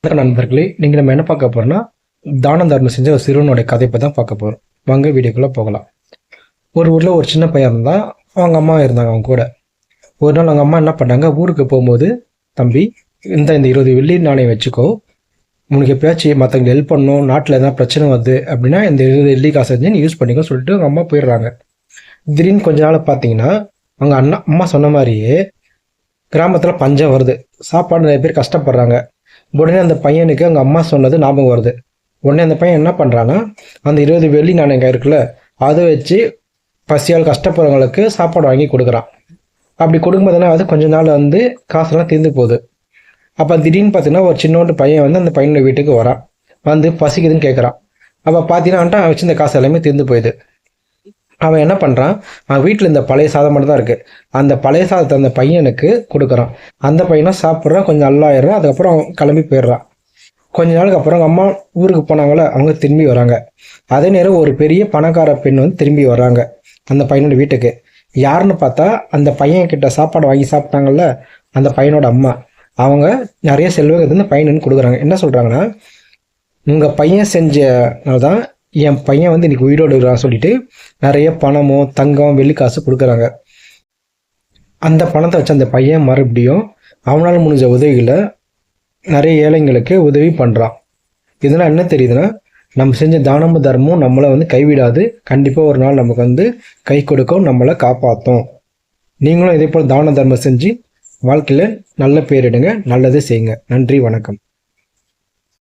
வணக்கம் நண்பர்களே, நீங்கள் நம்ம என்ன பார்க்க போறோம்னா தானம் தர்மம் செஞ்ச ஒரு சிறுவனுடைய கதை பற்றி தான் பார்க்க போகிறோம். வாங்க வீடியோக்குள்ளே போகலாம். ஒரு ஊரில் ஒரு சின்ன பையன் இருந்தான். அவங்க அம்மா இருந்தாங்க அவங்க கூட. ஒரு நாள் அவங்க அம்மா என்ன பண்ணாங்க, ஊருக்கு போகும்போது, தம்பி இந்த 20 வெள்ளி நாணயம் வச்சுக்கோ, உனக்கு எப்பயாச்சும் மற்றவங்களுக்கு ஹெல்ப் பண்ணணும், நாட்டில் எதனா பிரச்சனை வருது அப்படின்னா இந்த 20 வெள்ளி காசை வச்சு நீ யூஸ் பண்ணிக்கோ சொல்லிட்டு அவங்க அம்மா போயிடுறாங்க. திடீர்னு கொஞ்ச நாள் பார்த்தீங்கன்னா அவங்க அம்மா சொன்ன மாதிரியே கிராமத்தில் பஞ்சம் வருது. சாப்பாடு நிறைய பேர் கஷ்டப்படுறாங்க. உடனே அந்த பையனுக்கு அவங்க அம்மா சொன்னது ஞாபகம் வருது. உடனே அந்த பையன் என்ன பண்ணுறான்னா, அந்த 20 வெள்ளி நாணயங்க இருக்குல்ல, அதை வச்சு பசியால் கஷ்டப்படுறவங்களுக்கு சாப்பாடு வாங்கி கொடுக்குறான். அப்படி கொடுக்கும்போதுனா அது கொஞ்ச நாள் காசெல்லாம் தீர்ந்து போகுது. அப்போ திடீர்னு பார்த்தீங்கன்னா ஒரு சின்னோண்டு பையன் அந்த பையனோட வீட்டுக்கு வரான். பசிக்குதுன்னு கேட்குறான். அப்போ பார்த்தீங்கன்னா வச்சு இந்த காசு எல்லாமே தீர்ந்து போயிடுது. அவன் என்ன பண்ணுறான், அவன் வீட்டில் இந்த பழைய சாதம் மட்டும் தான் இருக்குது. அந்த பழைய சாதத்தை அந்த பையனுக்கு கொடுக்குறான். அந்த பையனும் சாப்பிட்றான், கொஞ்சம் நல்லா ஆயிடுறான். அதுக்கப்புறம் அவன் கிளம்பி போயிடுறான். கொஞ்ச நாளுக்கு அப்புறம் அவங்க அம்மா ஊருக்கு போனாங்களே, அவங்க திரும்பி வராங்க. அதே நேரம் ஒரு பெரிய பணக்கார பெண் திரும்பி வராங்க அந்த பையனோட வீட்டுக்கு. யாருன்னு பார்த்தா அந்த பையன் கிட்ட சாப்பாடு வாங்கி சாப்பிட்டாங்கல்ல, அந்த பையனோட அம்மா. அவங்க நிறைய செல்வத்தை இந்த பையனுன்னு கொடுக்குறாங்க. என்ன சொல்கிறாங்கன்னா, உங்கள் பையன் செஞ்சனால தான் என் பையன் இன்னைக்கு உயிரோடு இருக்கிறான்னு சொல்லிட்டு நிறைய பணமோ தங்கம் வெள்ளி காசு கொடுக்குறாங்க. அந்த பணத்தை வச்சு அந்த பையன் மறுபடியும் அவனால் முடிஞ்ச உதவிகளை நிறைய ஏழைங்களுக்கு உதவி பண்ணுறான். இதனால் என்ன தெரியுதுன்னா, நம்ம செஞ்ச தானமும் தர்மமும் நம்மளை கைவிடாது. கண்டிப்பாக ஒரு நாள் நமக்கு கை கொடுக்கும், நம்மளை காப்பாற்றும். நீங்களும் இதே போல் தான தர்மம் செஞ்சு வாழ்க்கையில் நல்ல பேரிடுங்க, நல்லதே செய்யுங்க. நன்றி, வணக்கம்.